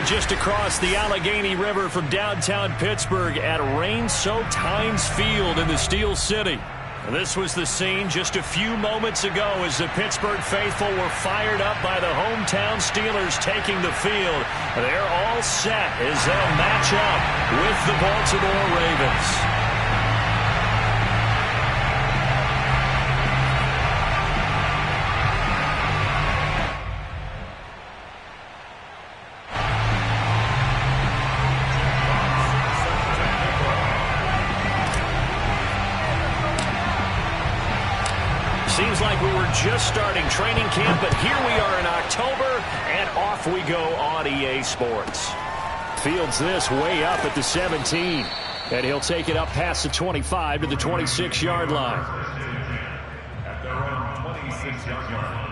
are just across the Allegheny River from downtown Pittsburgh at rain-soaked Heinz Field in the Steel City. This was the scene just a few moments ago as the Pittsburgh faithful were fired up by the hometown Steelers taking the field. They're all set as they'll match up with the Baltimore Ravens. Seems like we were just starting training camp, but here we are in October, and off we go on EA Sports. Fields this way up at the 17, and he'll take it up past the 25 to the 26-yard line. At their own 26-yard line.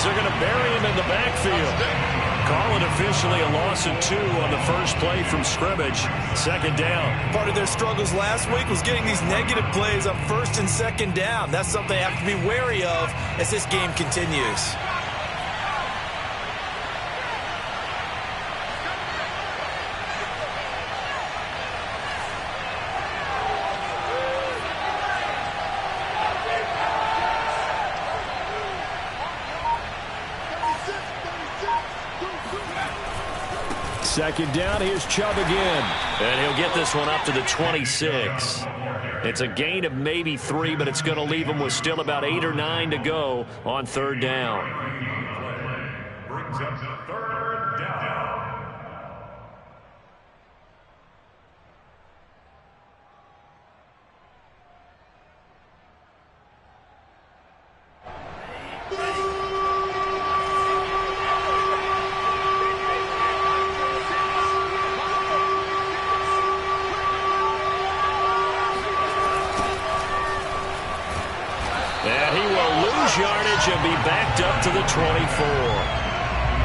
They're going to bury him in the backfield. Call it officially a loss of 2 on the first play from scrimmage. Second down. Part of their struggles last week was getting these negative plays on first and second down. That's something they have to be wary of as this game continues. Second down, here's Chubb again. And he'll get this one up to the 26. It's a gain of maybe 3, but it's going to leave him with still about 8 or 9 to go on third down. Brings up the third down. Yardage and be backed up to the 24.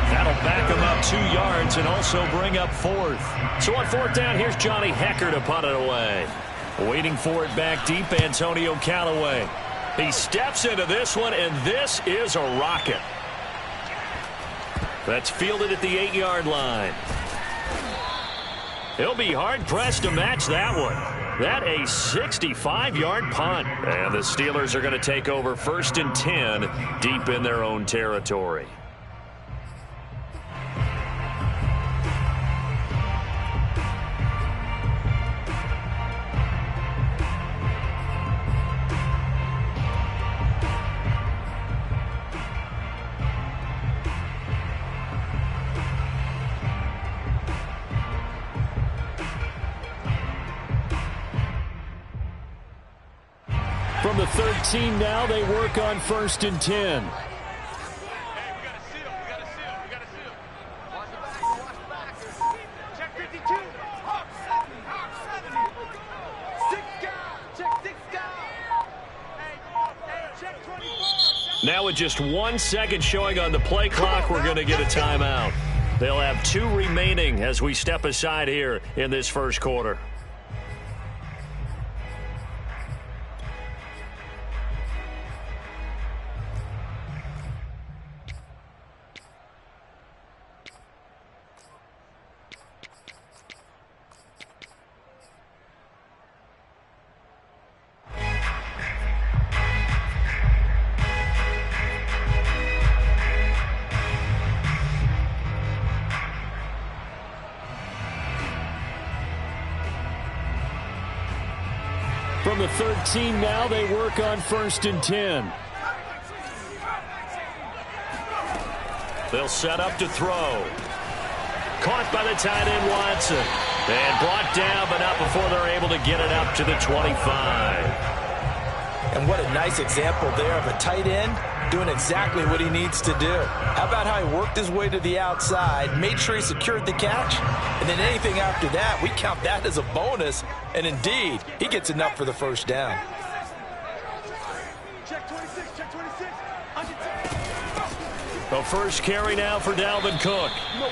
That'll back him up 2 yards and also bring up 4th. So on fourth down, here's Johnny Hecker to punt it away. Waiting for it back deep, Antonio Callaway. He steps into this one, and this is a rocket. That's fielded at the 8-yard line. He'll be hard-pressed to match that one. That a 65-yard punt. And the Steelers are going to take over 1st and 10 deep in their own territory. From the 13 now, they work on 1st and 10. Now with just 1 second showing on the play clock, we're going to get a timeout. They'll have 2 remaining as we step aside here in this first quarter. From the 13 now, they work on 1st and 10. They'll set up to throw. Caught by the tight end, Watson. And brought down, but not before they're able to get it up to the 25. And what a nice example there of a tight end doing exactly what he needs to do. How about how he worked his way to the outside, made sure he secured the catch, and then anything after that, we count that as a bonus. And indeed, he gets enough for the first down. Check 26, check 26. The first carry now for Dalvin Cook.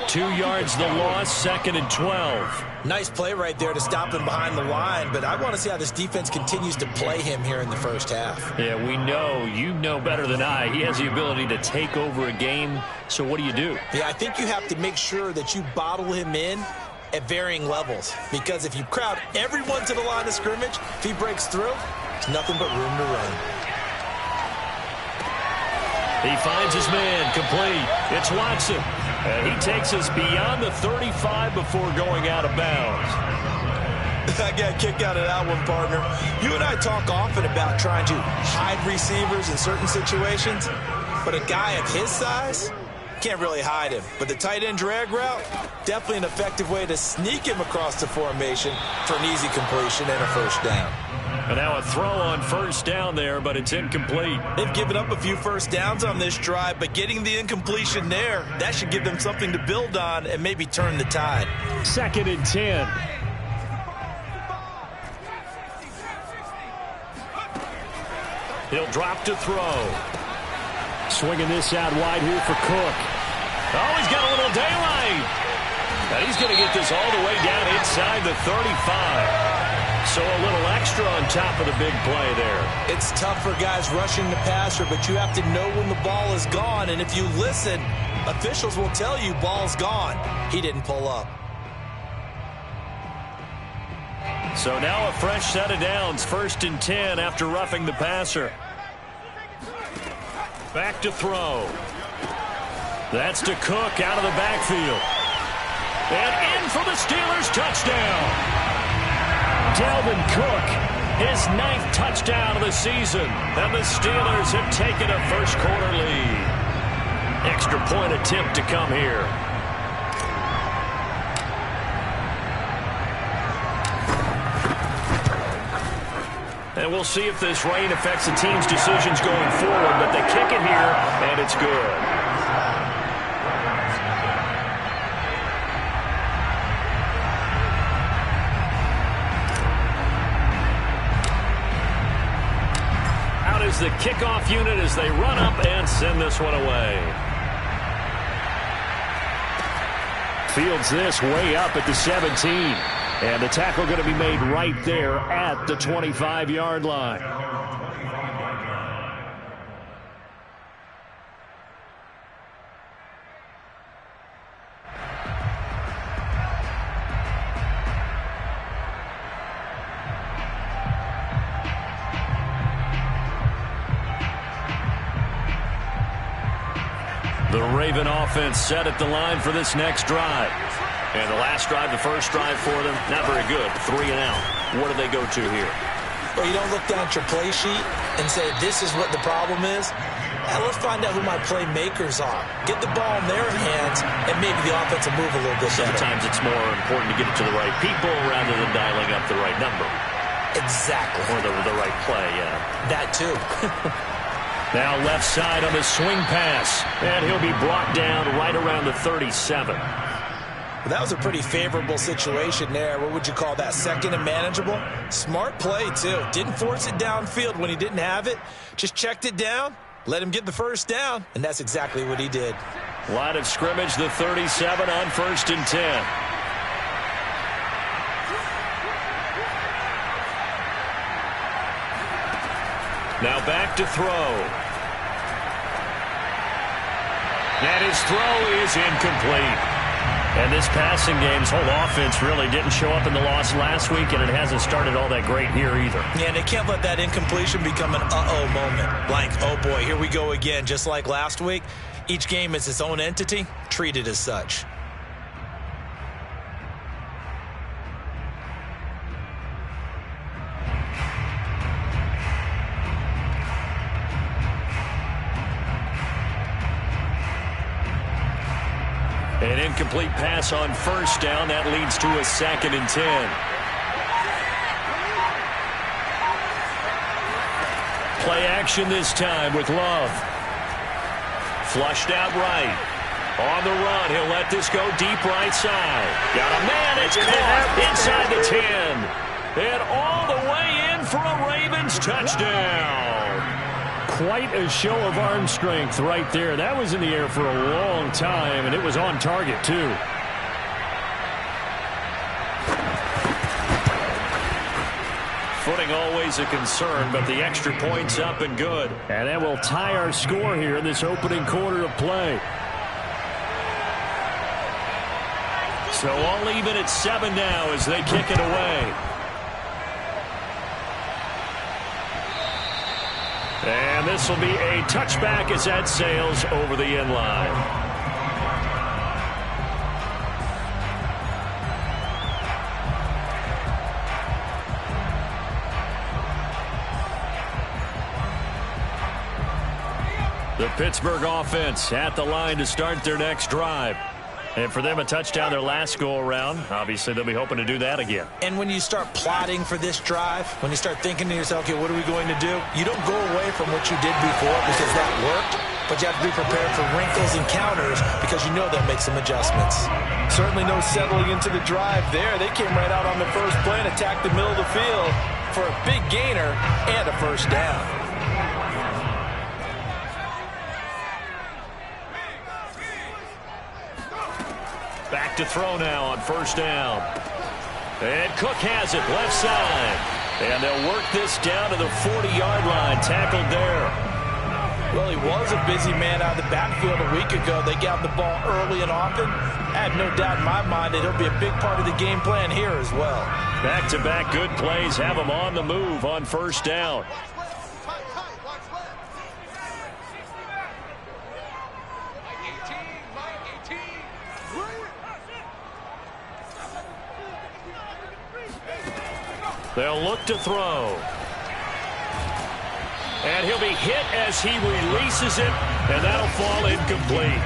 2 yards the loss, 2nd and 12. Nice play right there to stop him behind the line, but I want to see how this defense continues to play him here in the first half. Yeah, we know, you know better than I, he has the ability to take over a game, so what do? Yeah, I think you have to make sure that you bottle him in at varying levels, because if you crowd everyone to the line of scrimmage, if he breaks through, there's nothing but room to run. He finds his man, complete. It's Watson. And he takes us beyond the 35 before going out of bounds. I got a kick out of that one, partner. You and I talk often about trying to hide receivers in certain situations, but a guy of his size can't really hide him. But the tight end drag route, definitely an effective way to sneak him across the formation for an easy completion and a first down. And now a throw on first down there, but it's incomplete. They've given up a few first downs on this drive, but getting the incompletion there, that should give them something to build on and maybe turn the tide. 2nd and 10. He'll drop to throw. Swinging this out wide here for Cook. Oh, he's got a little daylight. And he's going to get this all the way down inside the 35. So a little extra on top of the big play there. It's tough for guys rushing the passer, but you have to know when the ball is gone. And if you listen, officials will tell you ball's gone. He didn't pull up. So now a fresh set of downs, 1st and 10 after roughing the passer. Back to throw. That's to Cook out of the backfield. And in for the Steelers touchdown. Dalvin Cook, his 9th touchdown of the season, and the Steelers have taken a first-quarter lead. Extra point attempt to come here. And we'll see if this rain affects the team's decisions going forward, but they kick it here, and it's good. The kickoff unit as they run up and send this one away. Fields this way up at the 17. And the tackle going to be made right there at the 25-yard line. The Raven offense set at the line for this next drive. And the last drive, the first drive for them, not very good. 3 and out. What do they go to here? Well, you don't look down at your play sheet and say, this is what the problem is. Let's find out who my playmakers are. Get the ball in their hands, and maybe the offense will move a little bit better. Sometimes it's more important to get it to the right people rather than dialing up the right number. Exactly. Or the right play, yeah. That too. Now left side on the swing pass. And he'll be brought down right around the 37. Well, that was a pretty favorable situation there. What would you call that? 2nd and manageable? Smart play, too. Didn't force it downfield when he didn't have it. Just checked it down, let him get the first down, and that's exactly what he did. Line of scrimmage, the 37 on 1st and 10. Now back to throw. And his throw is incomplete. And this passing game's whole offense really didn't show up in the loss last week, and it hasn't started all that great here either. Yeah, and they can't let that incompletion become an uh-oh moment. Like, oh boy, here we go again, just like last week. Each game is its own entity, treated as such. An incomplete pass on first down. That leads to a 2nd and 10. Play action this time with Love. Flushed out right. On the run, he'll let this go deep right side. Got a man, it's caught inside the 10. And all the way in for a Ravens touchdown. Quite a show of arm strength right there. That was in the air for a long time, and it was on target, too. Footing always a concern, but the extra point's up and good. And that will tie our score here in this opening quarter of play. So all even at 7 now as they kick it away. And this will be a touchback as that sails over the end line. The Pittsburgh offense at the line to start their next drive. And for them, a touchdown their last go-around. Obviously, they'll be hoping to do that again. And when you start plotting for this drive, when you start thinking to yourself, okay, what are we going to do? You don't go away from what you did before because that worked, but you have to be prepared for wrinkles and counters because you know they'll make some adjustments. Certainly no settling into the drive there. They came right out on the first play and attacked the middle of the field for a big gainer and a first down. Back to throw now on first down. And Cook has it left side. And they'll work this down to the 40-yard line. Tackled there. Well, he was a busy man out of the backfield a week ago. They got the ball early and often. I have no doubt in my mind that he'll be a big part of the game plan here as well. Back-to-back good plays have him on the move on first down. They'll look to throw. And he'll be hit as he releases it, and that'll fall incomplete.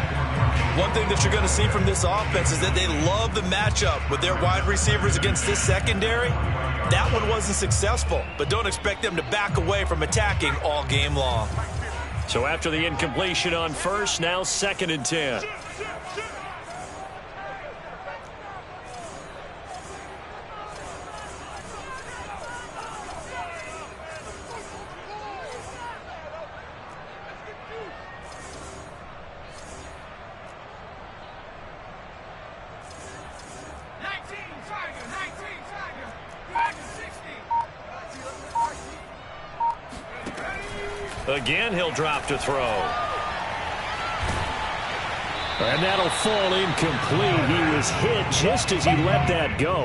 One thing that you're going to see from this offense is that they love the matchup with their wide receivers against this secondary. That one wasn't successful, but don't expect them to back away from attacking all game long. So after the incompletion on first, now 2nd and 10. Again, he'll drop to throw. And that'll fall incomplete. He was hit just as he let that go.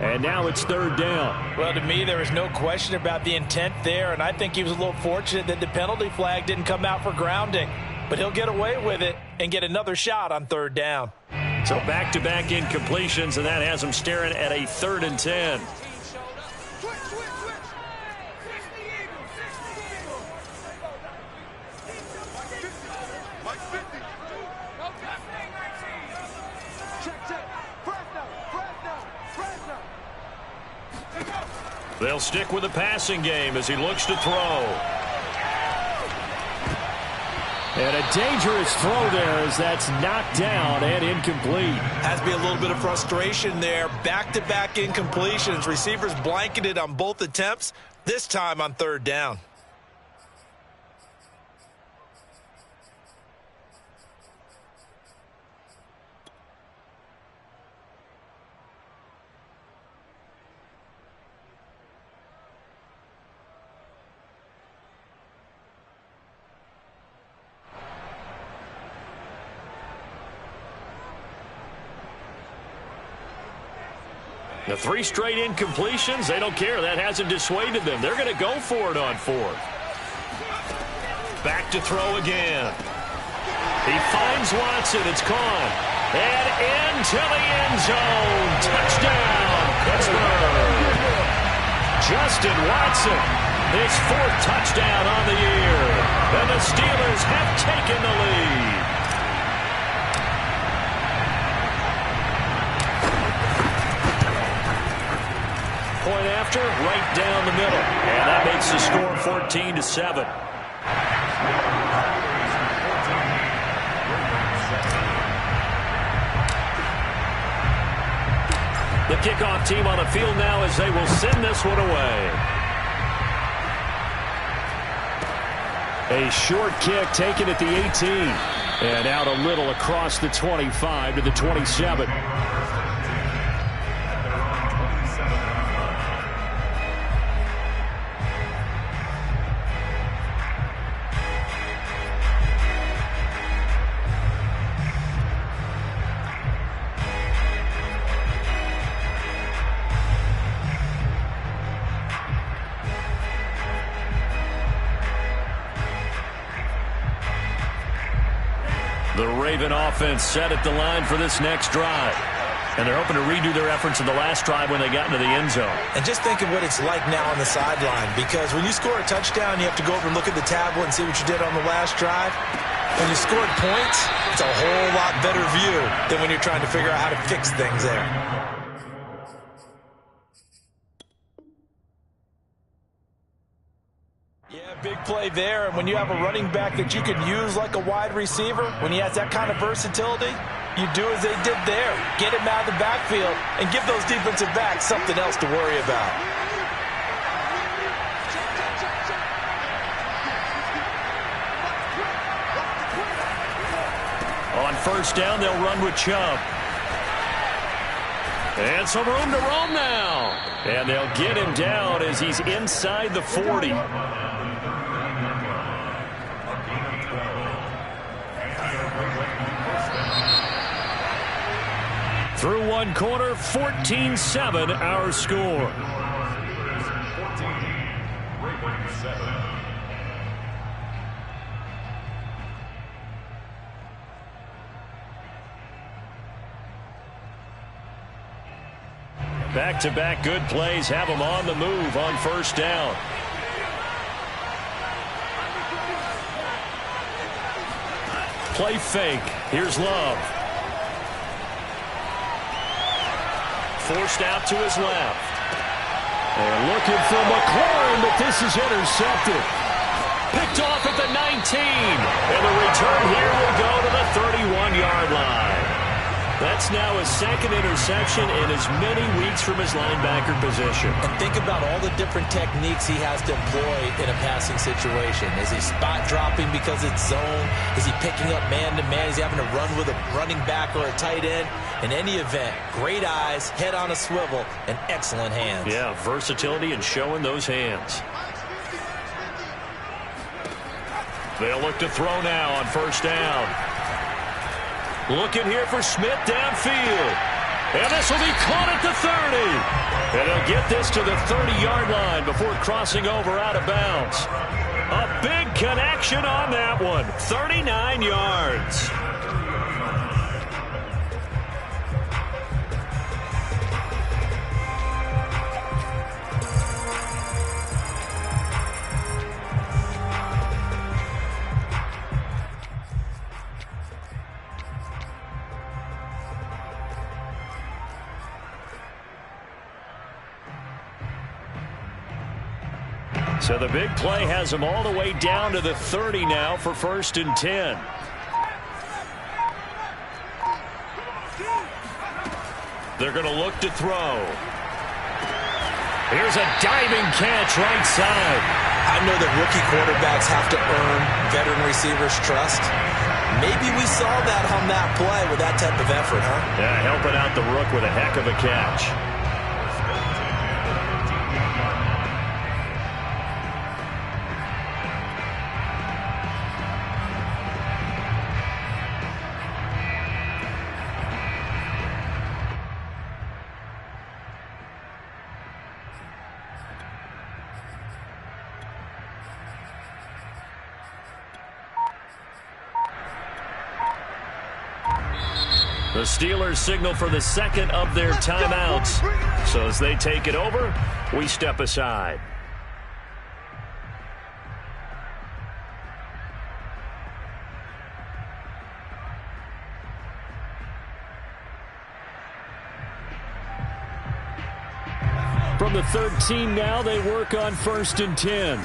And now it's 3rd down. Well, to me, there is no question about the intent there, and I think he was a little fortunate that the penalty flag didn't come out for grounding. But he'll get away with it and get another shot on 3rd down. So back-to-back incompletions, and that has him staring at a 3rd and 10. They'll stick with the passing game as he looks to throw. And a dangerous throw there as that's knocked down and incomplete. Has to be a little bit of frustration there. Back-to-back incompletions. Receivers blanketed on both attempts, this time on 3rd down. The 3 straight incompletions, they don't care. That hasn't dissuaded them. They're going to go for it on 4th. Back to throw again. He finds Watson. It's caught. And into the end zone. Touchdown, Pittsburgh. Justin Watson, his 4th touchdown on the year. And the Steelers have taken the lead. point after, right down the middle. And that makes the score 14-7. The kickoff team on the field now as they will send this one away. A short kick taken at the 18. And out a little across the 25 to the 27. The Raven offense set at the line for this next drive. And they're hoping to redo their efforts in the last drive when they got into the end zone. And just think of what it's like now on the sideline, because when you score a touchdown, you have to go over and look at the tablet and see what you did on the last drive. When you scored points, it's a whole lot better view than when you're trying to figure out how to fix things there. Yeah, big play there. And when you have a running back that you can use like a wide receiver, when he has that kind of versatility, you do as they did there. Get him out of the backfield and give those defensive backs something else to worry about. On first down, they'll run with Chubb. And some room to roam now. And they'll get him down as he's inside the 40. Through one quarter, 14-7 our score. Back-to-back good plays have them on the move on first down. Play fake. Here's Love. Forced out to his left. And looking for McLaurin, but this is intercepted. Picked off at the 19. And the return here will go to the 31-yard line. That's now his second interception in as many weeks from his linebacker position. And think about all the different techniques he has to employ in a passing situation. Is he spot dropping because it's zone? Is he picking up man-to-man? Is he having to run with a running back or a tight end? In any event, great eyes, head on a swivel, and excellent hands. Yeah, versatility and showing those hands. They'll look to throw now on first down. Looking here for Smith downfield. And this will be caught at the 30. And they'll get this to the 30-yard line before crossing over out of bounds. A big connection on that one. 39 yards. So the big play has them all the way down to the 30 now for 1st and 10. They're going to look to throw. Here's a diving catch right side. I know that rookie quarterbacks have to earn veteran receivers' trust. Maybe we saw that on that play with that type of effort, huh? Yeah, helping out the rook with a heck of a catch. The Steelers signal for the second of their timeouts. So as they take it over, we step aside. From the 13 now, they work on 1st and 10.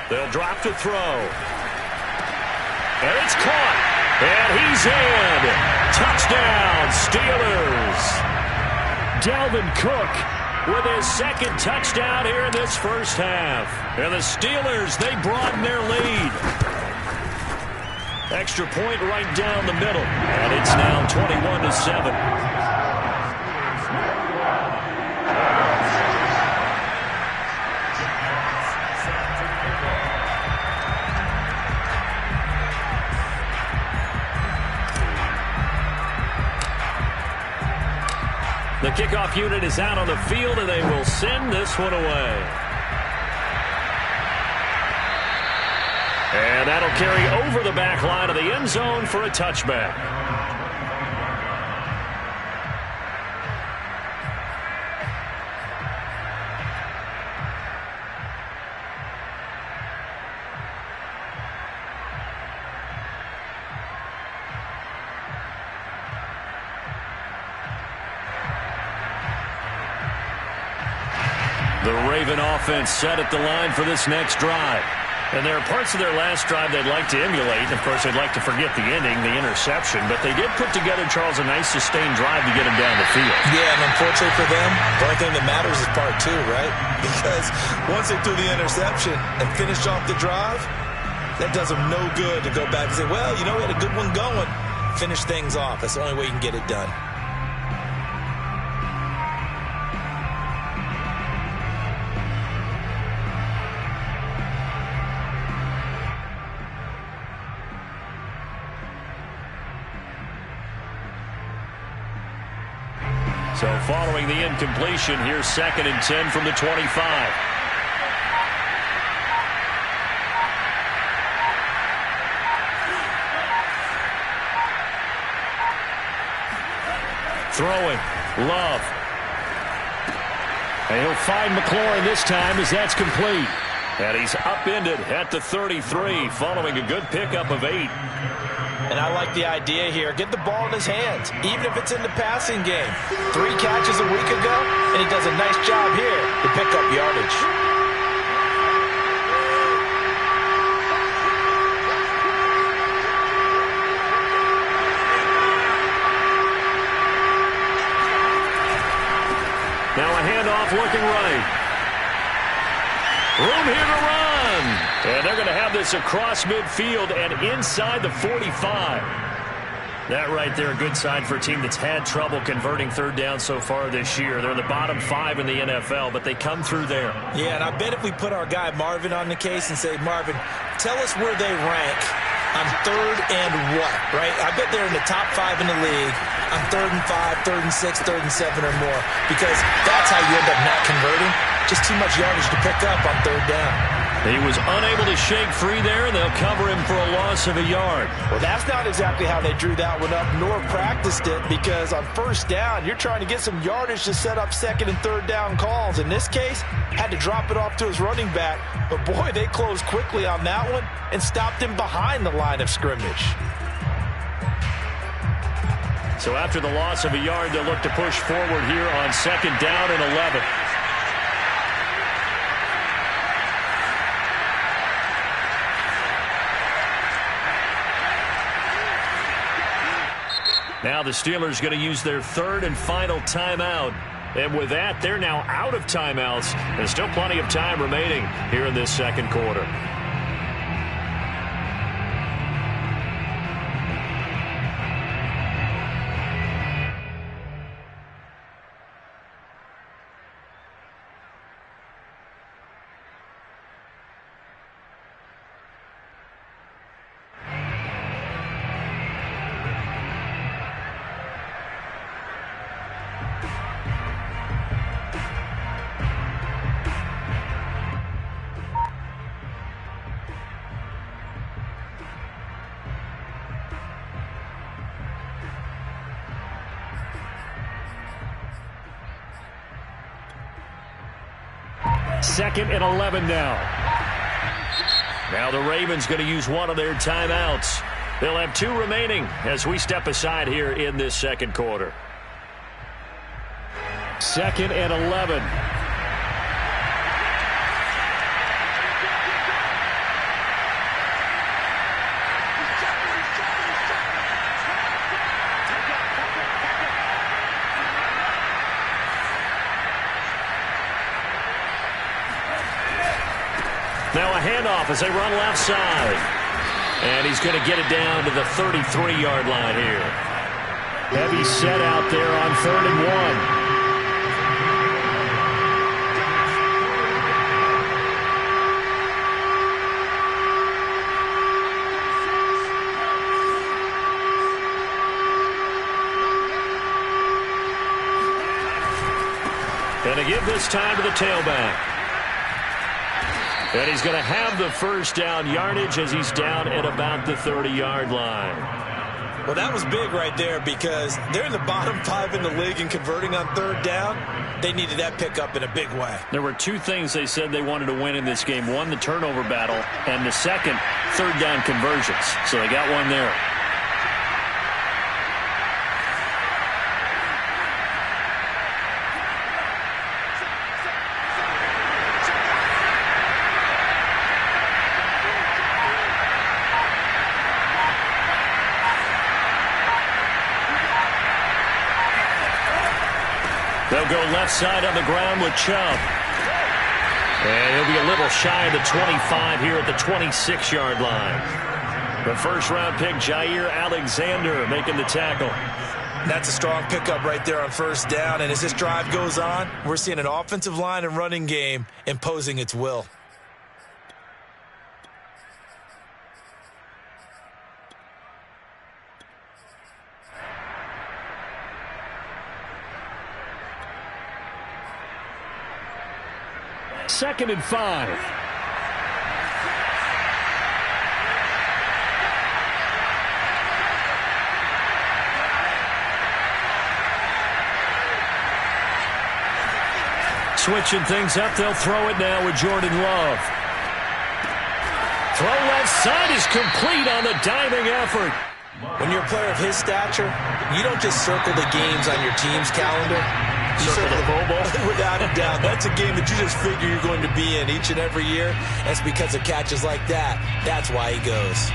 They'll drop to throw. And it's caught. And he's in. Touchdown, Steelers. Dalvin Cook with his second touchdown here in this first half. And the Steelers, they broaden their lead. Extra point right down the middle. And it's now 21-7. The kickoff unit is out on the field, and they will send this one away. And that'll carry over the back line of the end zone for a touchback. The Raven offense set at the line for this next drive. And there are parts of their last drive they'd like to emulate. And, of course, they'd like to forget the ending, the interception. But they did put together, Charles, a nice sustained drive to get them down the field. Yeah, and unfortunately for them, the only thing that matters is part two, right? Because once they threw the interception and finished off the drive, that does them no good to go back and say, well, you know, we had a good one going. Finish things off. That's the only way you can get it done. So following the incompletion, here's 2nd and 10 from the 25. Throwing, Love. And he'll find McLaurin this time as that's complete. And he's upended at the 33 following a good pickup of 8. And I like the idea here. Get the ball in his hands, even if it's in the passing game. 3 catches a week ago, and he does a nice job here to pick up yardage. Now a handoff looking right. Room here to run. And they're going to have this across midfield and inside the 45. That right there, a good sign for a team that's had trouble converting 3rd down so far this year. They're in the bottom 5 in the NFL, but they come through there. Yeah, and I bet if we put our guy Marvin on the case and say, Marvin, tell us where they rank on 3rd and what, right? I bet they're in the top 5 in the league on 3rd and 5, 3rd and 6, 3rd and 7 or more, because that's how you end up not converting. Just too much yardage to pick up on 3rd down. He was unable to shake free there, and they'll cover him for a loss of a yard. Well, that's not exactly how they drew that one up, nor practiced it, because on 1st down, you're trying to get some yardage to set up 2nd and 3rd down calls. In this case, had to drop it off to his running back, but boy, they closed quickly on that one and stopped him behind the line of scrimmage. So after the loss of a yard, they'll look to push forward here on 2nd down and 11. Now the Steelers going to use their 3rd and final timeout. And with that, they're now out of timeouts. There's still plenty of time remaining here in this 2nd quarter. 2nd and 11 now. Now the Ravens going to use one of their timeouts. They'll have 2 remaining as we step aside here in this second quarter. 2nd and 11. Now a handoff as they run left side. And he's going to get it down to the 33-yard line here. Heavy set out there on 3rd and 1. And to give this time to the tailback. And he's going to have the first down yardage as he's down at about the 30-yard line. Well, that was big right there because they're in the bottom 5 in the league and converting on 3rd down. They needed that pickup in a big way. There were 2 things they said they wanted to win in this game. One, the turnover battle, and the second, 3rd down conversions. So they got one there. They'll go left side on the ground with Chubb. And he'll be a little shy of the 25 here at the 26-yard line. The first-round pick, Jair Alexander, making the tackle. That's a strong pickup right there on 1st down. And as this drive goes on, we're seeing an offensive line and running game imposing its will. Second and 5. Switching things up, they'll throw it now with Jordan Love. Throw left side is complete on the diving effort. When you're a player of his stature, you don't just circle the games on your team's calendar. You circle the Pro Bowl. Without a doubt. That's a game that you just figure you're going to be in each and every year. That's because of catches like that. That's why he goes.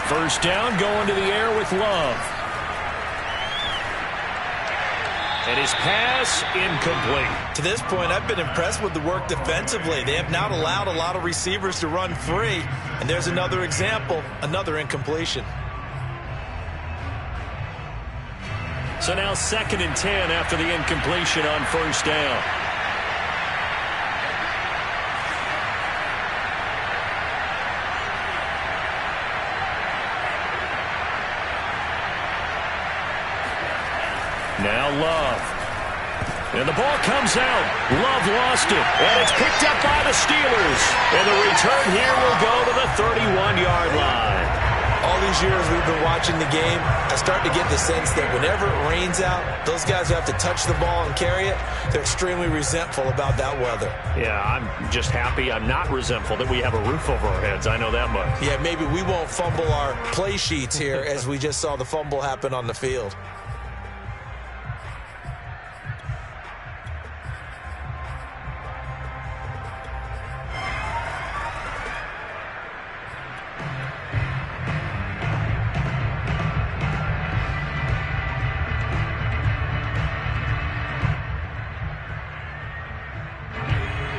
First down, going to the air with Love. And his pass incomplete. To this point, I've been impressed with the work defensively. They have not allowed a lot of receivers to run free. And there's another example, another incompletion. So now 2nd and 10 after the incompletion on 1st down. Now Love. And the ball comes out. Love lost it. And it's picked up by the Steelers. And the return here will go to the 31-yard line. All these years we've been watching the game, I start to get the sense that whenever it rains out, those guys who have to touch the ball and carry it, they're extremely resentful about that weather. Yeah, I'm just happy I'm not resentful that we have a roof over our heads. I know that much. Yeah, maybe we won't fumble our play sheets here as we just saw the fumble happen on the field.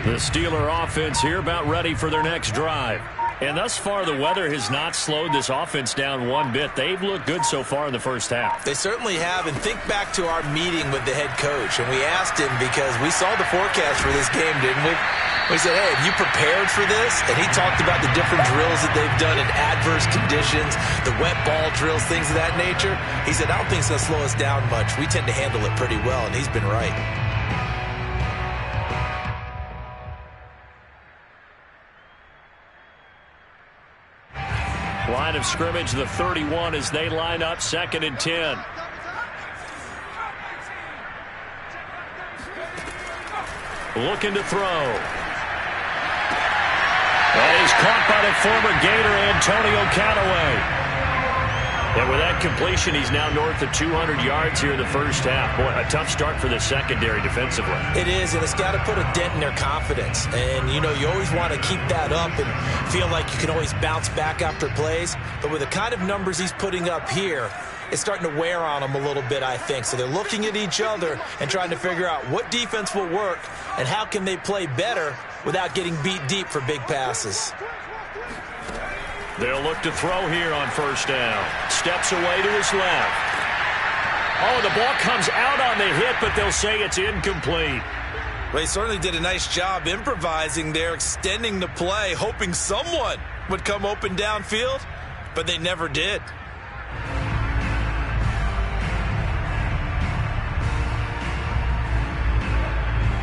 The Steeler offense here about ready for their next drive. And thus far, the weather has not slowed this offense down one bit. They've looked good so far in the first half. They certainly have, and think back to our meeting with the head coach, and we asked him because we saw the forecast for this game, didn't we? We said, hey, have you prepared for this? And he talked about the different drills that they've done in adverse conditions, the wet ball drills, things of that nature. He said, I don't think it's going to slow us down much. We tend to handle it pretty well, and he's been right. Line of scrimmage, the 31, as they line up 2nd and 10. Looking to throw. That is caught by the former Gator, Antonio Callaway. And with that completion, he's now north of 200 yards here in the first half. Boy, a tough start for the secondary defensively. It is, and it's got to put a dent in their confidence. And, you know, you always want to keep that up and feel like you can always bounce back after plays. But with the kind of numbers he's putting up here, it's starting to wear on them a little bit, I think. So they're looking at each other and trying to figure out what defense will work and how can they play better without getting beat deep for big passes. They'll look to throw here on first down. Steps away to his left. Oh, the ball comes out on the hit, but they'll say it's incomplete. They certainly did a nice job improvising there, extending the play, hoping someone would come open downfield, but they never did.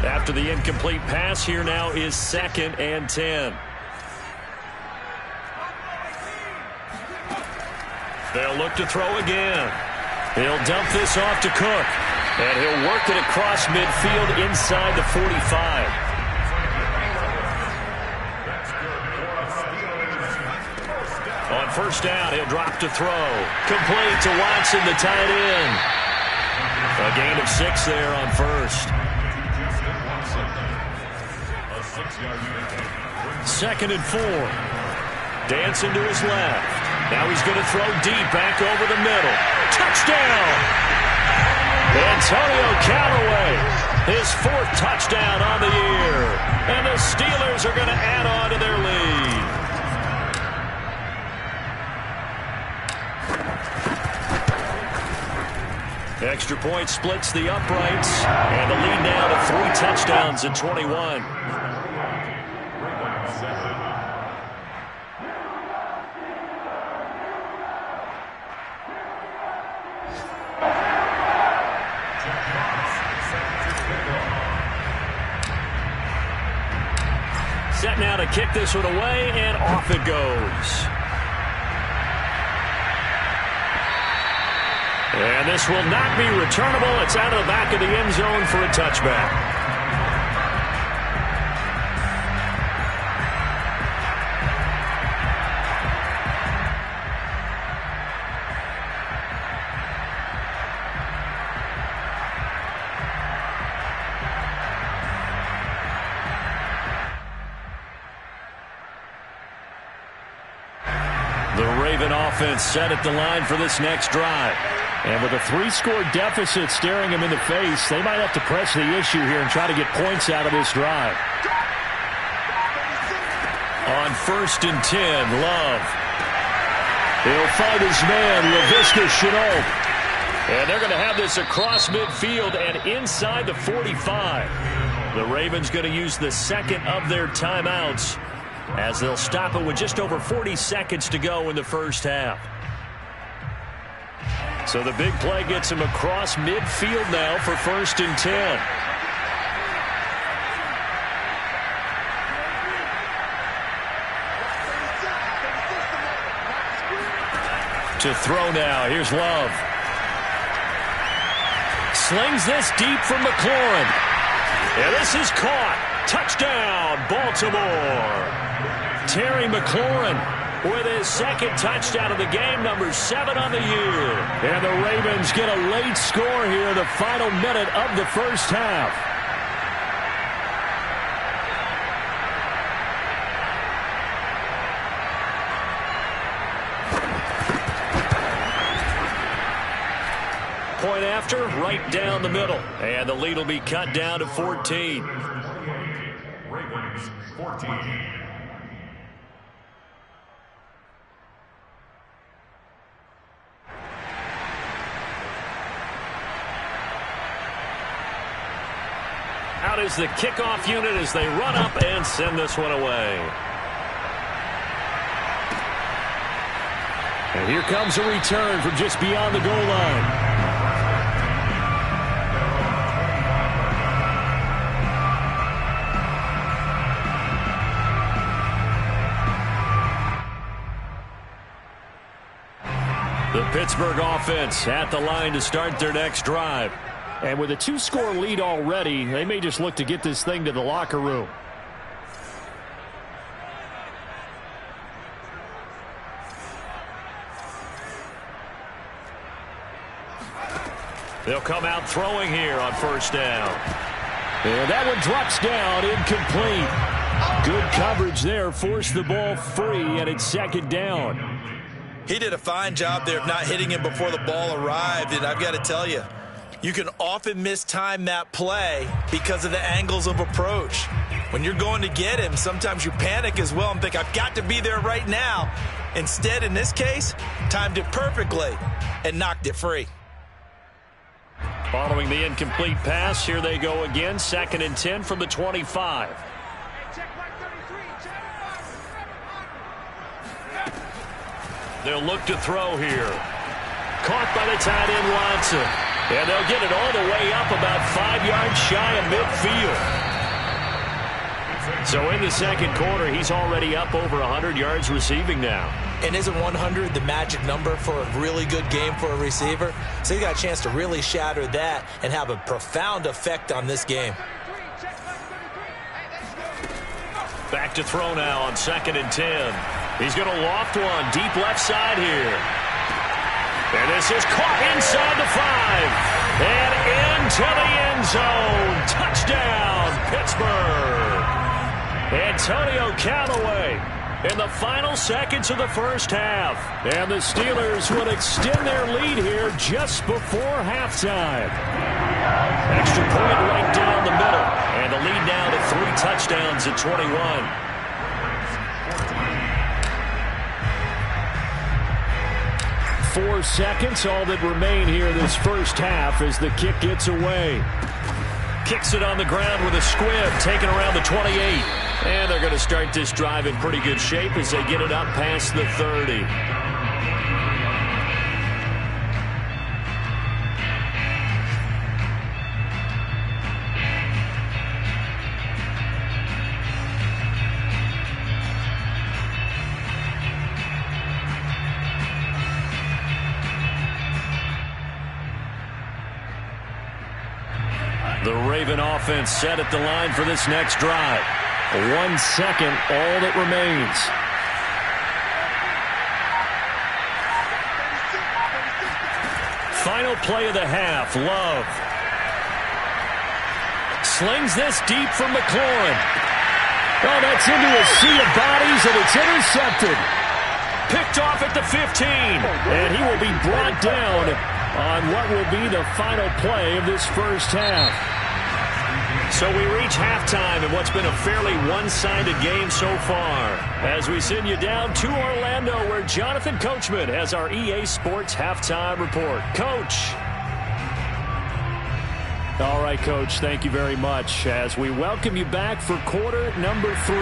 After the incomplete pass, here now is 2nd and 10. They'll look to throw again. He'll dump this off to Cook. And he'll work it across midfield inside the 45. On first down, he'll drop to throw. Complete to Watson, the tight end. A gain of 6 there on first. 2nd and 4. Dancing to his left. Now he's going to throw deep back over the middle. Touchdown! Antonio Callaway, his 4th touchdown on the year. And the Steelers are going to add on to their lead. Extra point splits the uprights. And the lead now to 3 touchdowns in 21. Set now to kick this one away, and off it goes. And this will not be returnable. It's out of the back of the end zone for a touchback. Offense set at the line for this next drive. And with a 3-score deficit staring him in the face, they might have to press the issue here and try to get points out of this drive. On 1st and 10, Love. He'll find his man, Laviska Shenault. And they're going to have this across midfield and inside the 45. The Ravens going to use the 2nd of their timeouts, as they'll stop it with just over 40 seconds to go in the first half. So the big play gets him across midfield now for 1st and 10. To throw now, here's Love. Slings this deep from McLaurin. And this is caught. Touchdown, Baltimore. Terry McLaurin with his 2nd touchdown of the game, number 7 on the year. And the Ravens get a late score here in the final minute of the first half. Point after, right down the middle. And the lead will be cut down to 14. Ravens 14. is the kickoff unit as they run up and send this one away. And here comes a return from just beyond the goal line. The Pittsburgh offense at the line to start their next drive. And with a 2-score lead already, they may just look to get this thing to the locker room. They'll come out throwing here on first down. And that one drops down, incomplete. Good coverage there, forced the ball free, and it's second down. He did a fine job there of not hitting him before the ball arrived, and I've got to tell you, you can often mistime that play because of the angles of approach. When you're going to get him, sometimes you panic as well and think, I've got to be there right now. Instead, in this case, timed it perfectly and knocked it free. Following the incomplete pass, here they go again, 2nd and 10 from the 25. They'll look to throw here. Caught by the tight end, Watson. And they'll get it all the way up about 5 yards shy of midfield. So in the second quarter, he's already up over 100 yards receiving now. And isn't 100 the magic number for a really good game for a receiver? So he got a chance to really shatter that and have a profound effect on this game. Back to throw now on 2nd and 10. He's going to loft one deep left side here. And this is caught inside the 5. And into the end zone. Touchdown, Pittsburgh. Antonio Callaway in the final seconds of the first half. And the Steelers would extend their lead here just before halftime. Extra point right down the middle. And the lead now to 3 touchdowns at 21. 4 seconds, all that remain here this first half as the kick gets away. Kicks it on the ground with a squib, taken around the 28. And they're going to start this drive in pretty good shape as they get it up past the 30. The Raven offense set at the line for this next drive. 1 second, all that remains. Final play of the half, Love. Slings this deep from McLaurin. Oh, that's into a sea of bodies, and it's intercepted. Picked off at the 15, and he will be brought down on what will be the final play of this first half. So we reach halftime in what's been a fairly one-sided game so far. As we send you down to Orlando, where Jonathan Coachman has our EA Sports Halftime Report. Coach. All right, Coach, thank you very much as we welcome you back for quarter number 3.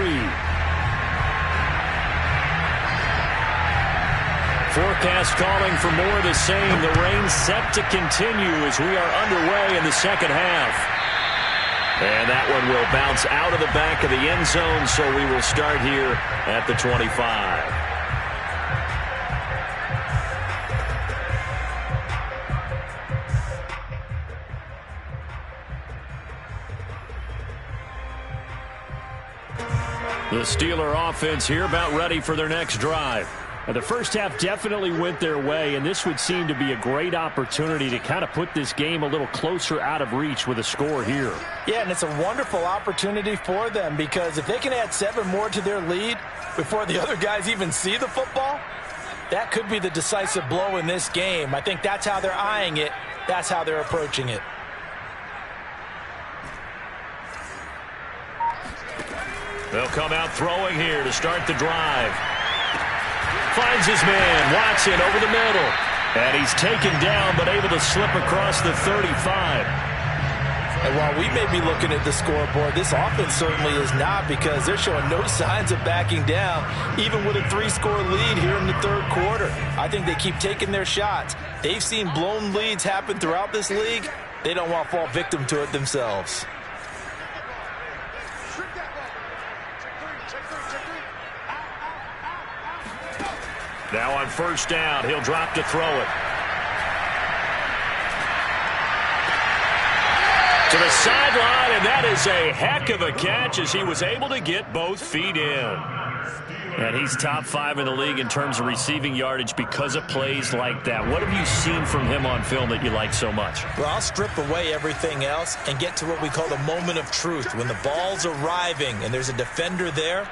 Forecast calling for more of the same. The rain set to continue as we are underway in the second half. And that one will bounce out of the back of the end zone, so we will start here at the 25. The Steeler offense here about ready for their next drive. And the first half definitely went their way, and this would seem to be a great opportunity to kind of put this game a little closer out of reach with a score here. Yeah, and it's a wonderful opportunity for them because if they can add 7 more to their lead before the other guys even see the football, that could be the decisive blow in this game. I think that's how they're eyeing it. That's how they're approaching it. They'll come out throwing here to start the drive. Finds his man, Watson, over the middle. And he's taken down, but able to slip across the 35. And while we may be looking at the scoreboard, this offense certainly is not, because they're showing no signs of backing down, even with a 3-score lead here in the third quarter. I think they keep taking their shots. They've seen blown leads happen throughout this league. They don't want to fall victim to it themselves. Now on first down, he'll drop to throw it. To the sideline, and that is a heck of a catch as he was able to get both feet in. And he's top 5 in the league in terms of receiving yardage because of plays like that. What have you seen from him on film that you like so much? Well, I'll strip away everything else and get to what we call the moment of truth. When the ball's arriving and there's a defender there,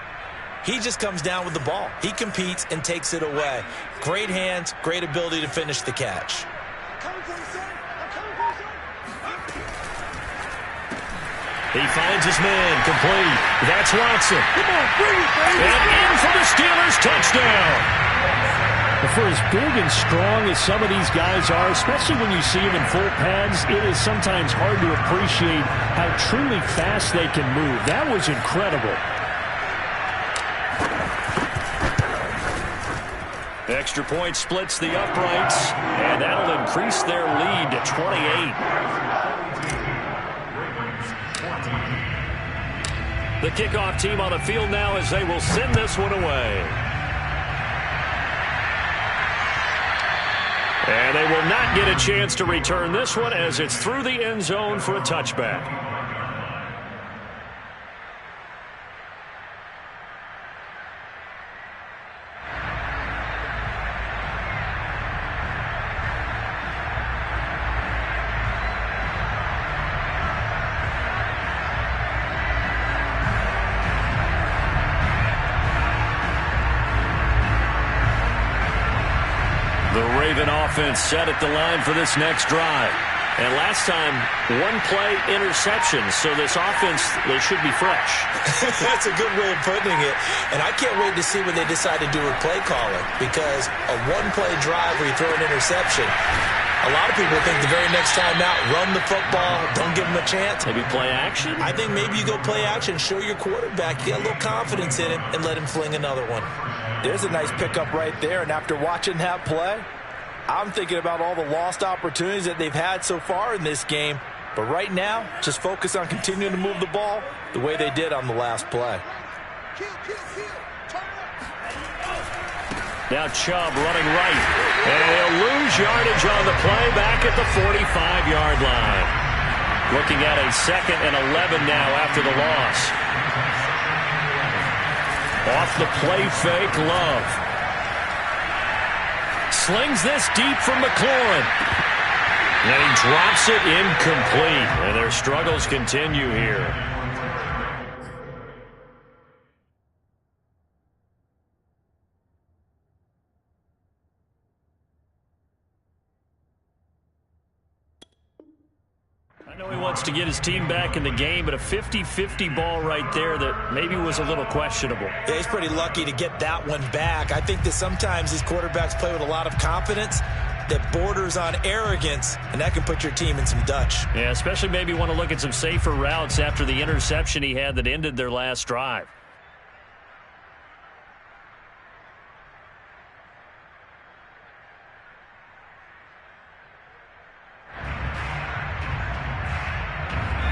he just comes down with the ball. He competes and takes it away. Great hands, great ability to finish the catch. He finds his man, complete. That's Watson. Come on, bring it, baby. And in for the Steelers, touchdown. For as big and strong as some of these guys are, especially when you see them in full pads, it is sometimes hard to appreciate how truly fast they can move. That was incredible. Extra point splits the uprights, and that'll increase their lead to 28. The kickoff team on the field now as they will send this one away. And they will not get a chance to return this one as it's through the end zone for a touchback. Offense set at the line for this next drive. And last time, one play interception. So this offense, they should be fresh. That's a good way of putting it. And I can't wait to see what they decide to do with play calling, because a one-play drive where you throw an interception, a lot of people think the very next time out, run the football, don't give them a chance. Maybe play action? I think maybe you go play action, show your quarterback, get a little confidence in him, and let him fling another one. There's a nice pickup right there, and after watching that play, I'm thinking about all the lost opportunities that they've had so far in this game. But right now, just focus on continuing to move the ball the way they did on the last play. Now Chubb running right. And he'll lose yardage on the play back at the 45-yard line. Looking at a 2nd and 11 now after the loss. Off the play fake, Love. Slings this deep from McLaurin. And he drops it incomplete. And their struggles continue here. I know he wants to get his team back in the game, but a 50-50 ball right there that maybe was a little questionable. Yeah, he's pretty lucky to get that one back. I think that sometimes these quarterbacks play with a lot of confidence that borders on arrogance, and that can put your team in some Dutch. Yeah, especially maybe want to look at some safer routes after the interception he had that ended their last drive.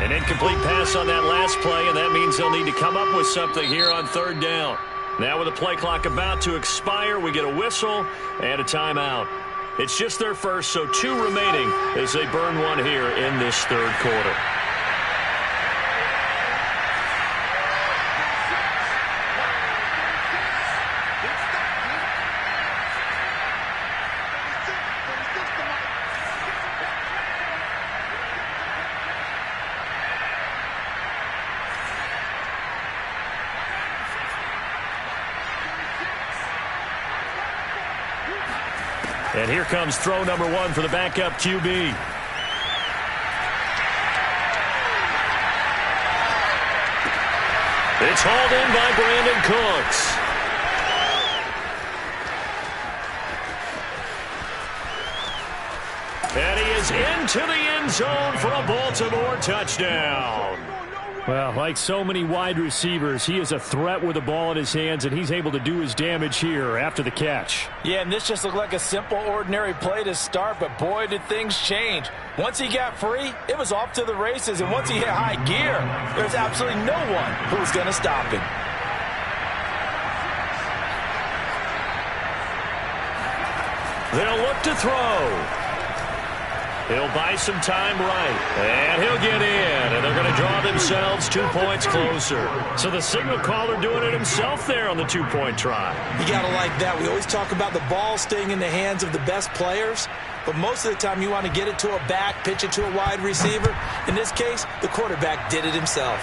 An incomplete pass on that last play, and that means they'll need to come up with something here on 3rd down. Now with the play clock about to expire, we get a whistle and a timeout. It's just their first, so 2 remaining as they burn one here in this 3rd quarter. And here comes throw number 1 for the backup QB. It's hauled in by Brandon Cooks. And he is into the end end zone for a Baltimore touchdown. Well, like so many wide receivers, he is a threat with the ball in his hands, and he's able to do his damage here after the catch. Yeah, and this just looked like a simple, ordinary play to start, but boy, did things change. Once he got free, it was off to the races, and once he hit high gear, there's absolutely no one who was going to stop him. They'll look to throw. He'll buy some time right, and he'll get in, and they're going to draw themselves 2 points closer. So the signal caller doing it himself there on the two-point try. You got to like that. We always talk about the ball staying in the hands of the best players, but most of the time you want to get it to a back, pitch it to a wide receiver. In this case, the quarterback did it himself.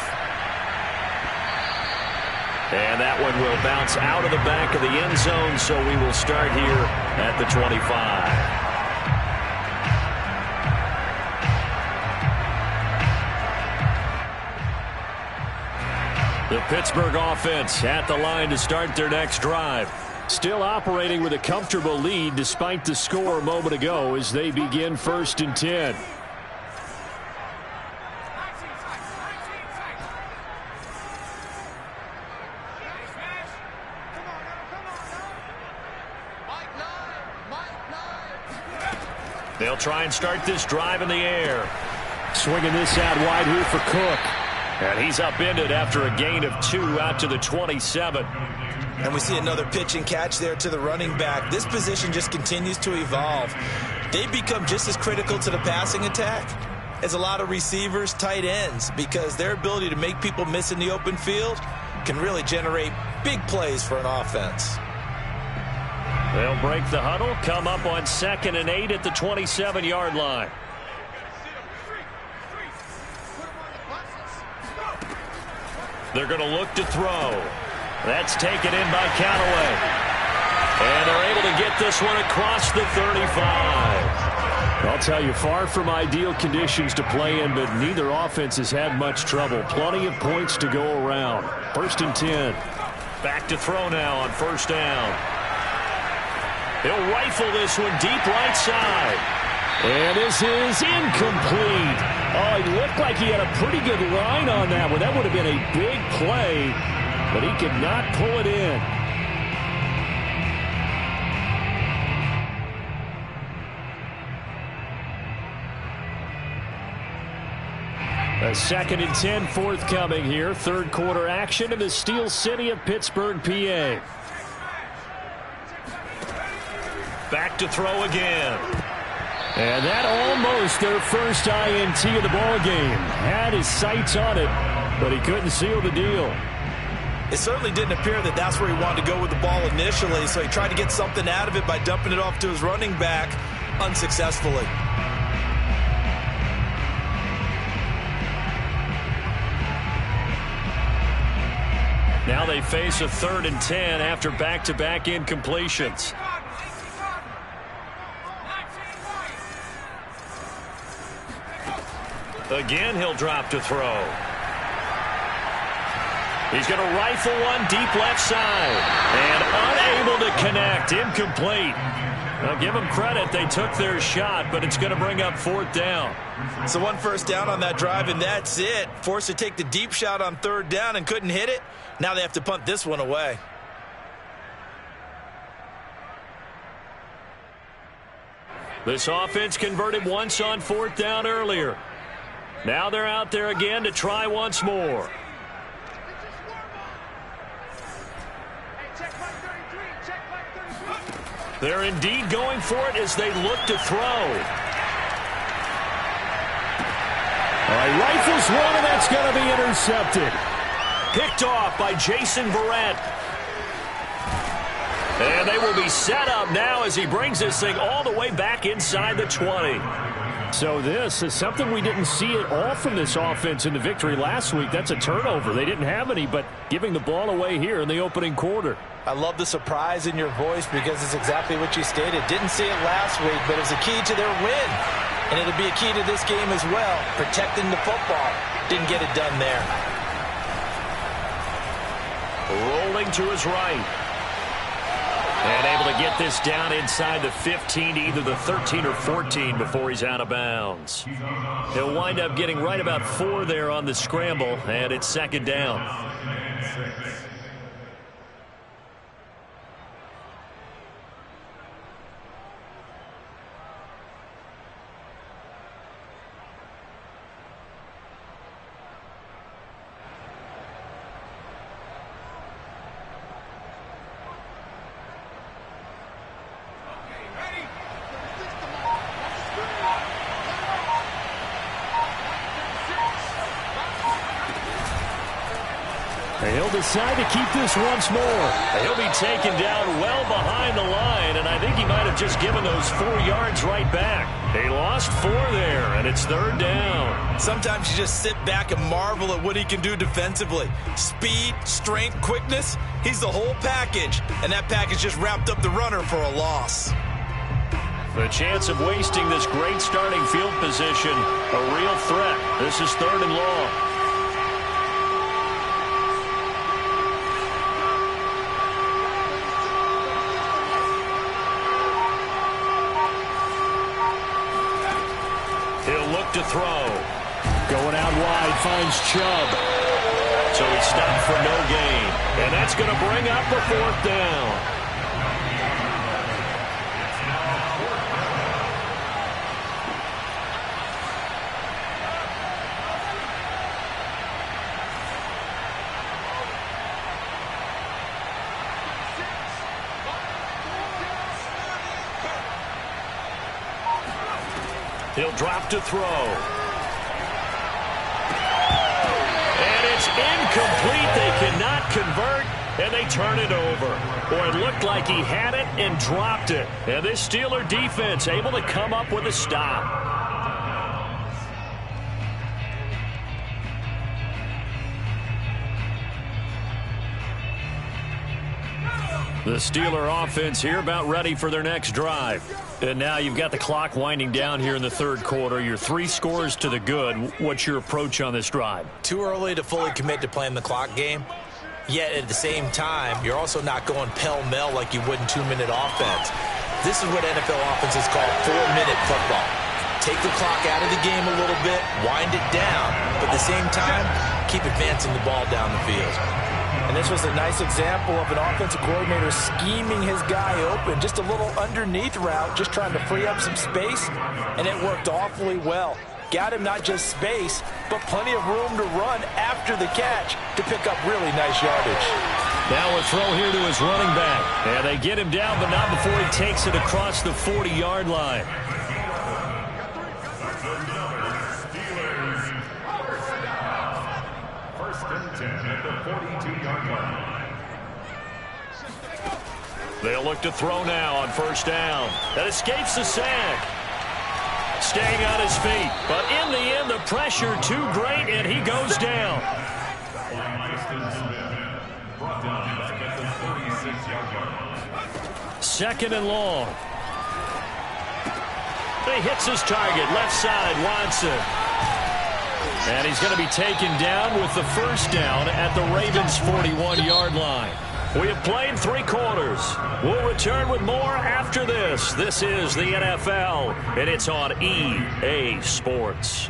And that one will bounce out of the back of the end zone, so we will start here at the 25. The Pittsburgh offense at the line to start their next drive. Still operating with a comfortable lead despite the score a moment ago as they begin 1st and 10. They'll try and start this drive in the air. Swinging this out wide here for Cook. And he's upended after a gain of 2 out to the 27. And we see another pitch and catch there to the running back. This position just continues to evolve. They become just as critical to the passing attack as a lot of receivers, tight ends, because their ability to make people miss in the open field can really generate big plays for an offense. They'll break the huddle, come up on 2nd and 8 at the 27-yard line. They're going to look to throw. That's taken in by Callaway. And they're able to get this one across the 35. I'll tell you, far from ideal conditions to play in, but neither offense has had much trouble. Plenty of points to go around. 1st and 10. Back to throw now on 1st down. He'll rifle this one deep right side. And this is incomplete. Oh, it looked like he had a pretty good line on that one. That would have been a big play, but he could not pull it in. A 2nd and 10 forthcoming here. 3rd quarter action in the Steel City of Pittsburgh, PA. Back to throw again. And that almost their first INT of the ball game. Had his sights on it, but he couldn't seal the deal. It certainly didn't appear that that's where he wanted to go with the ball initially, so he tried to get something out of it by dumping it off to his running back unsuccessfully. Now they face a 3rd and 10 after back-to-back incompletions. Again, he'll drop to throw. He's going to rifle one deep left side. And unable to connect. Incomplete. Now, give them credit. They took their shot, but it's going to bring up 4th down. So 1 first down on that drive, and that's it. Forced to take the deep shot on 3rd down and couldn't hit it. Now they have to punt this one away. This offense converted once on 4th down earlier. Now they're out there again to try once more. They're indeed going for it as they look to throw. All right, rifles one, and that's going to be intercepted. Picked off by Jason Verrett. And they will be set up now as he brings this thing all the way back inside the 20. So this is something we didn't see at all from this offense in the victory last week. That's a turnover. They didn't have any, but giving the ball away here in the opening quarter. I love the surprise in your voice because it's exactly what you stated. Didn't see it last week, but it was a key to their win. And it'll be a key to this game as well, protecting the football. Didn't get it done there. Rolling to his right. And able to get this down inside the 15 to either the 13 or 14 before he's out of bounds. He'll wind up getting right about 4 there on the scramble, and it's second down. He'll decide to keep this once more. He'll be taken down well behind the line, and I think he might have just given those 4 yards right back. He lost 4 there, and it's third down. Sometimes you just sit back and marvel at what he can do defensively. Speed, strength, quickness, he's the whole package, and that package just wrapped up the runner for a loss. The chance of wasting this great starting field position, a real threat. This is third and long. He'll look to throw. Going out wide, finds Chubb. So he stopped for no gain. And that's going to bring up a 4th down. He'll drop to throw. And it's incomplete. They cannot convert, and they turn it over. Boy, it looked like he had it and dropped it. And this Steeler defense able to come up with a stop. The Steeler offense here about ready for their next drive. And now you've got the clock winding down here in the third quarter. You're 3 scores to the good. What's your approach on this drive? Too early to fully commit to playing the clock game. Yet at the same time, you're also not going pell-mell like you would in 2-minute offense. This is what NFL offenses call 4-minute football. Take the clock out of the game a little bit, wind it down, but at the same time, keep advancing the ball down the field. And this was a nice example of an offensive coordinator scheming his guy open. Just a little underneath route, just trying to free up some space, and it worked awfully well. Got him not just space, but plenty of room to run after the catch to pick up really nice yardage. Now a throw here to his running back. And they get him down, but not before he takes it across the 40-yard line. They'll look to throw now on first down. That escapes the sack. Staying on his feet. But in the end, the pressure too great, and he goes down. Second and long. He hits his target. Left side, Watson. And he's going to be taken down with the first down at the Ravens' 41-yard line. We have played 3 quarters. We'll return with more after this. This is the NFL, and it's on EA Sports.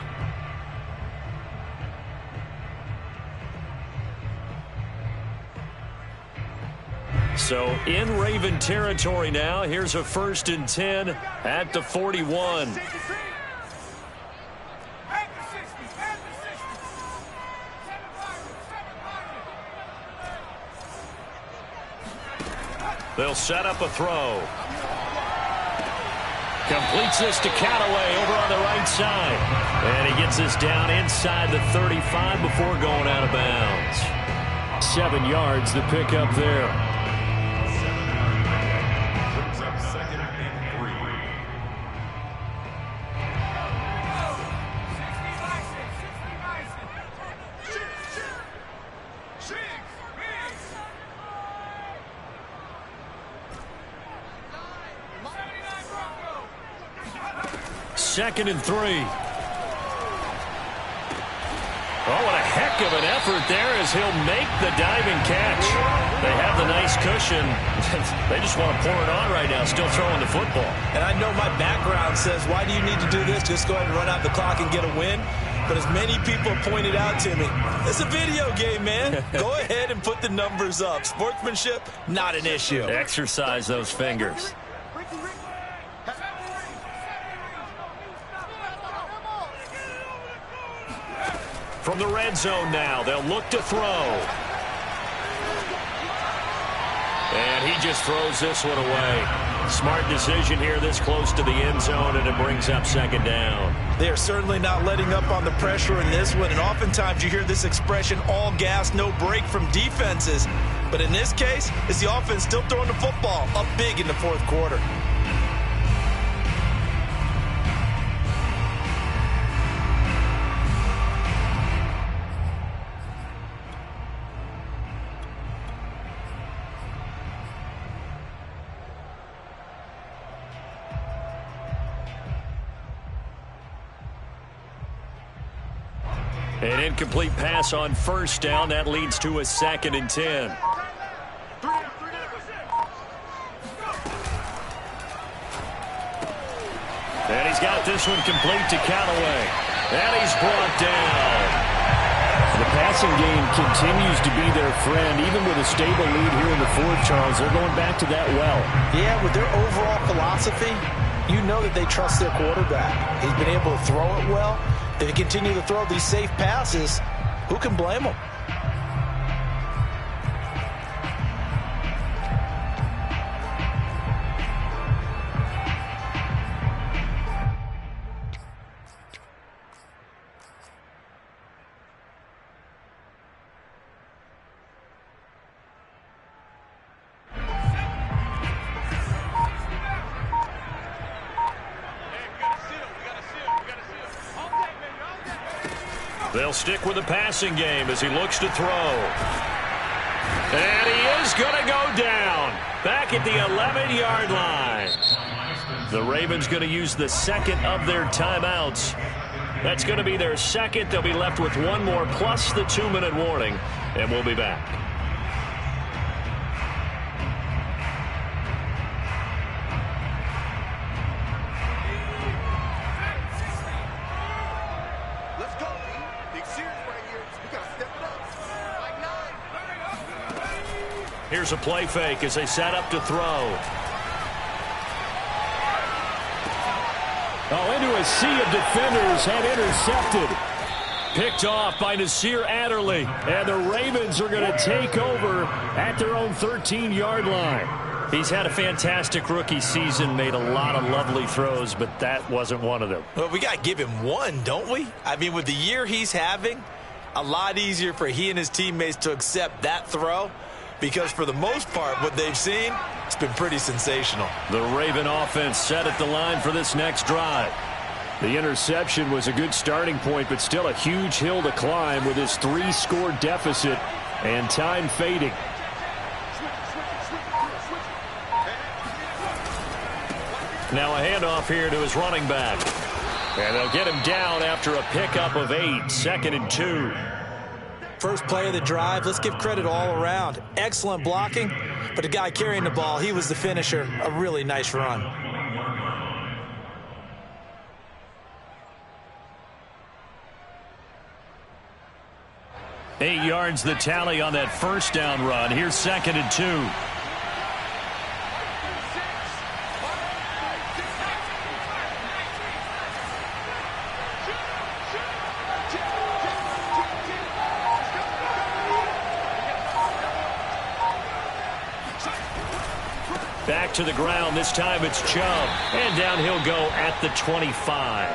So in Raven territory now. Here's a 1st and 10 at the 41. They'll set up a throw. Completes this to Callaway over on the right side. And he gets this down inside the 35 before going out of bounds. 7 yards to pick up there. Second and 3. Oh, what a heck heck of an effort there as he'll make the diving catch. They have the nice cushion. They just want to pour it on right now, still throwing the football. And I know my background says, why do you need to do this? Just go ahead and run out the clock and get a win. But as many people pointed out to me, it's a video game, man. Go ahead and put the numbers up. Sportsmanship, not an issue. Exercise those fingers. From the red zone now, they'll look to throw. And he just throws this one away. Smart decision here this close to the end zone, and it brings up second down. They are certainly not letting up on the pressure in this one, and oftentimes you hear this expression, all gas, no break from defenses. But in this case, it's the offense still throwing the football up big in the fourth quarter. An incomplete pass on first down. That leads to a 2nd and 10. And he's got this one complete to Callaway. And he's brought down. The passing game continues to be their friend. Even with a stable lead here in the fourth, Charles, they're going back to that well. Yeah, with their overall philosophy, you know that they trust their quarterback. He's been able to throw it well. If they continue to throw these safe passes, who can blame them? They'll stick with the passing game as he looks to throw. And he is going to go down. Back at the 11-yard line. The Ravens going to use the second of their timeouts. That's going to be their second. They'll be left with one more plus the 2-minute warning. And we'll be back. Here's a play fake as they set up to throw. Oh, into a sea of defenders and intercepted. Picked off by Nasir Adderley. And the Ravens are going to take over at their own 13-yard line. He's had a fantastic rookie season, made a lot of lovely throws, but that wasn't one of them. Well, we got to give him one, don't we? I mean, with the year he's having, a lot easier for he and his teammates to accept that throw. Because for the most part, what they've seen, it's been pretty sensational. The Raven offense set at the line for this next drive. The interception was a good starting point, but still a huge hill to climb with his 3-score deficit and time fading. Now a handoff here to his running back. And they'll get him down after a pickup of 8, 2nd and 2. First play of the drive, let's give credit all around. Excellent blocking, but the guy carrying the ball, he was the finisher. A really nice run. Eight yards the tally on that first down run. Here's 2nd and 2. Back to the ground. This time it's Chubb. And down he'll go at the 25.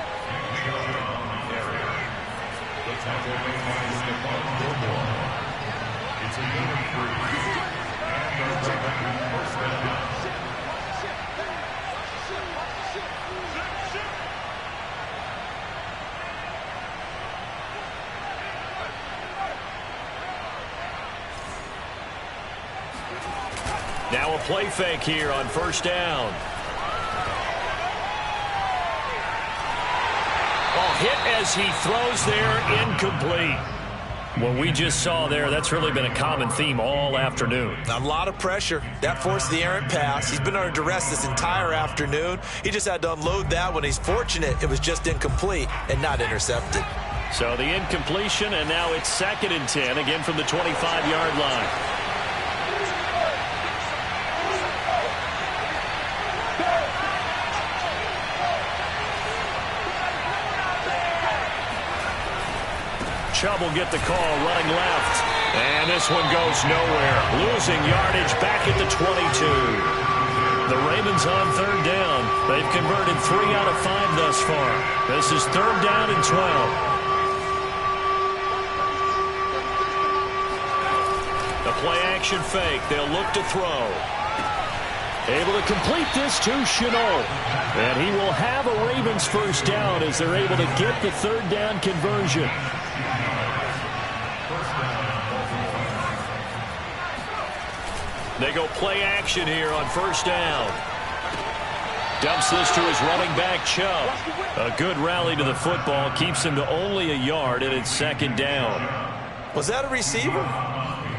Now a play fake here on first down. Hit as he throws there, incomplete. What we just saw there, that's really been a common theme all afternoon. A lot of pressure. That forced the errant pass. He's been under duress this entire afternoon. He just had to unload that one. He's fortunate it was just incomplete and not intercepted. So the incompletion, and now it's 2nd and 10, again from the 25-yard line. Chubb will get the call, running left. And this one goes nowhere. Losing yardage back at the 22. The Ravens on 3rd down. They've converted 3 out of 5 thus far. This is 3rd down and 12. The play-action fake. They'll look to throw. Able to complete this to Chenault. And he will have a Ravens first down as they're able to get the 3rd down conversion. They go play action here on 1st down. Dumps this to his running back, Chubb. A good rally to the football. Keeps him to only a yard, and it's 2nd down. Was that a receiver?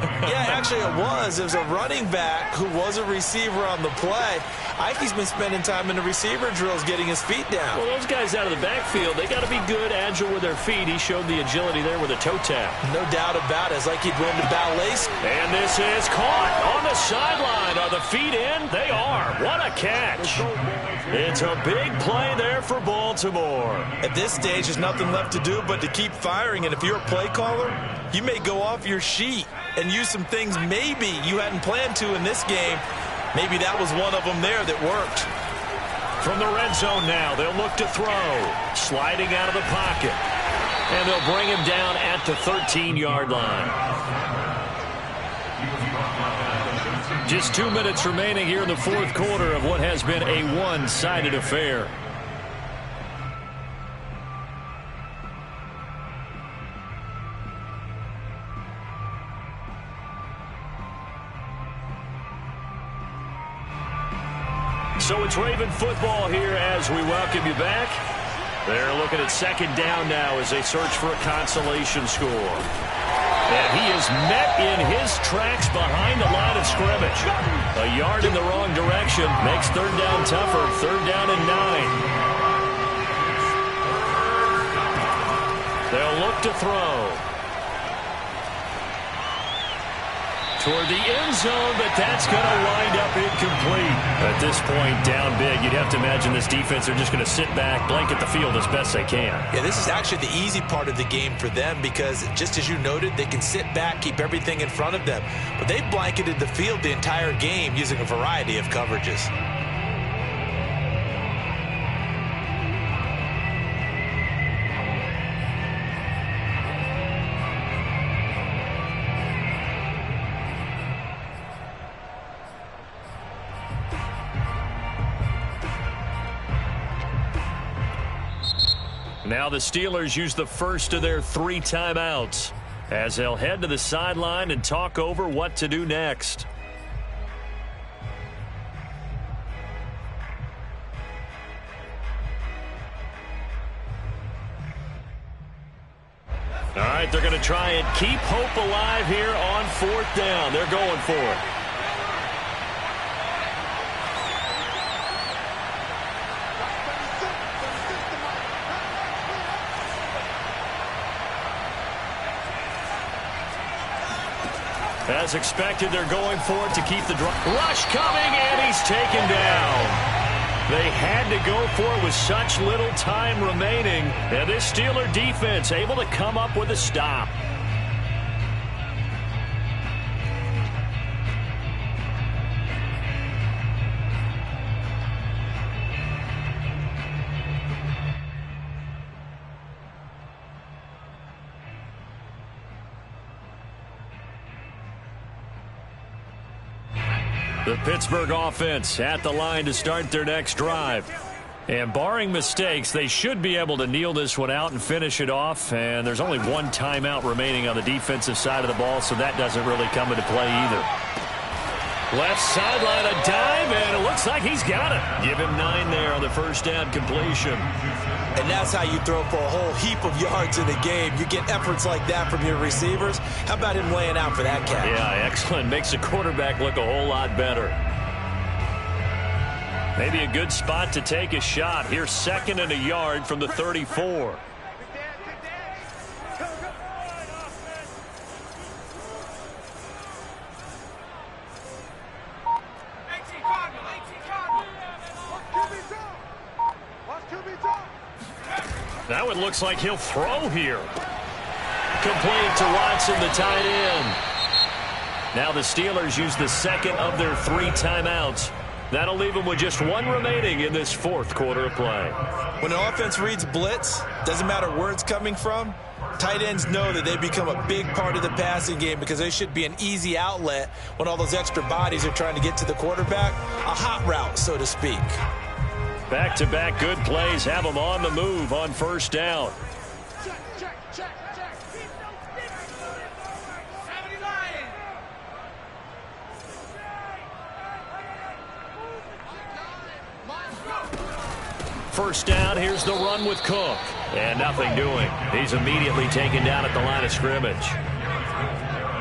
Yeah, actually it was. It was a running back who was a receiver on the play. Ike's been spending time in the receiver drills getting his feet down. Well, those guys out of the backfield, they got to be good, agile with their feet. He showed the agility there with a toe tap. No doubt about it. It's like he'd run to ballet. And this is caught on the sideline. Are the feet in? They are. What a catch. It's a big play there for Baltimore. At this stage, there's nothing left to do but to keep firing. And if you're a play caller, you may go off your sheet and use some things maybe you hadn't planned to in this game. Maybe that was one of them there that worked. From the red zone now, they'll look to throw. Sliding out of the pocket. And they'll bring him down at the 13-yard line. Just 2 minutes remaining here in the 4th quarter of what has been a one-sided affair. So it's Raven football here as we welcome you back. They're looking at 2nd down now as they search for a consolation score. And he is met in his tracks behind the line of scrimmage. A yard in the wrong direction makes 3rd down tougher. 3rd down and 9. They'll look to throw. Toward the end zone, but that's going to wind up incomplete. At this point, down big, you'd have to imagine this defense are just going to sit back, blanket the field as best they can. Yeah, this is actually the easy part of the game for them because, just as you noted, they can sit back, keep everything in front of them. But they've blanketed the field the entire game using a variety of coverages. Now the Steelers use the first of their 3 timeouts as they'll head to the sideline and talk over what to do next. All right, they're going to try and keep hope alive here on 4th down. They're going for it. As expected, they're going for it to keep the rush coming, and he's taken down. They had to go for it with such little time remaining. And this Steeler defense able to come up with a stop. The Pittsburgh offense at the line to start their next drive. And barring mistakes, they should be able to kneel this one out and finish it off. And there's only 1 timeout remaining on the defensive side of the ball, so that doesn't really come into play either. Left sideline, a dive, and it looks like he's got it. Give him 9 there on the first down completion. And that's how you throw for a whole heap of yards in a game. You get efforts like that from your receivers. How about him laying out for that catch? Yeah, excellent. Makes the quarterback look a whole lot better. Maybe a good spot to take a shot. Here's 2nd and a yard from the 34. Now it looks like he'll throw here. Complete to Watson, the tight end. Now the Steelers use the 2nd of their 3 timeouts. That'll leave them with just 1 remaining in this 4th quarter of play. When an offense reads blitz, doesn't matter where it's coming from, tight ends know that they become a big part of the passing game because they should be an easy outlet when all those extra bodies are trying to get to the quarterback. A hot route, so to speak. Back-to-back good plays have them on the move on first down. First down, here's the run with Cook. And nothing doing. He's immediately taken down at the line of scrimmage.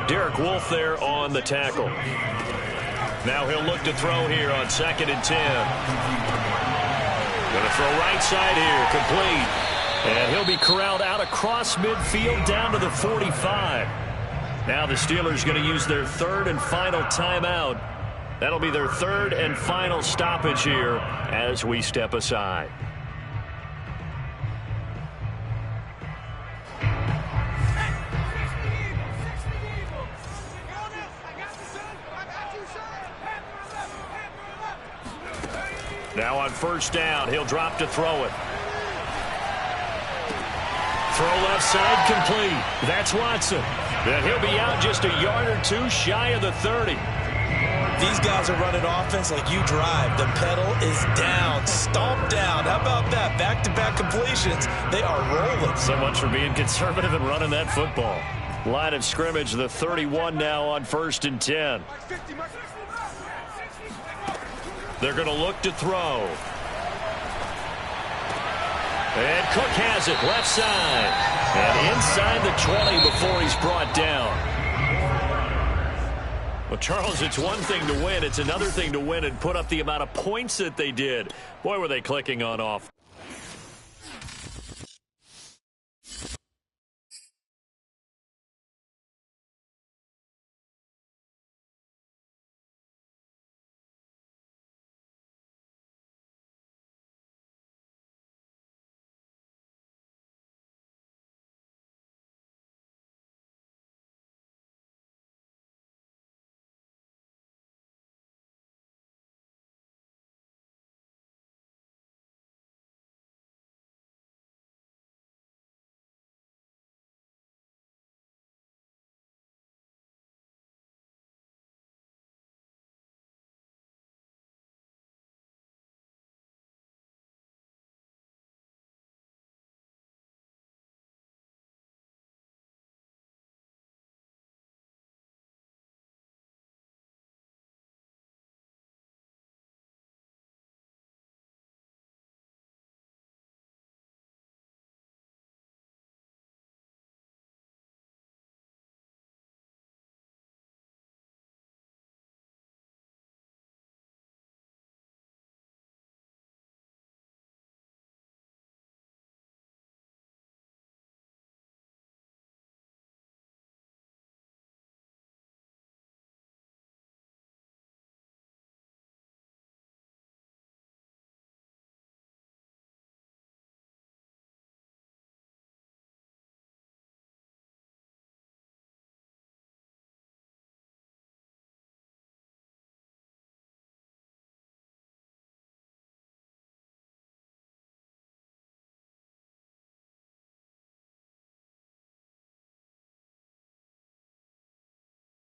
Derek Wolfe there on the tackle. Now he'll look to throw here on 2nd and 10. Going to throw right side here, complete. And he'll be corralled out across midfield down to the 45. Now the Steelers going to use their 3rd and final timeout. That'll be their 3rd and final stoppage here as we step aside. Now on first down, he'll drop to throw it. Throw left side, complete. That's Watson. Then he'll be out just a yard or 2 shy of the 30. These guys are running offense like you drive. The pedal is down, stomped down. How about that? Back-to-back completions. They are rolling. So much for being conservative and running that football. Line of scrimmage, the 31 now on 1st and 10. They're going to look to throw. And Cook has it, left side. And inside the 20 before he's brought down. Well, Charles, it's one thing to win. It's another thing to win and put up the amount of points that they did. Boy, were they clicking on off.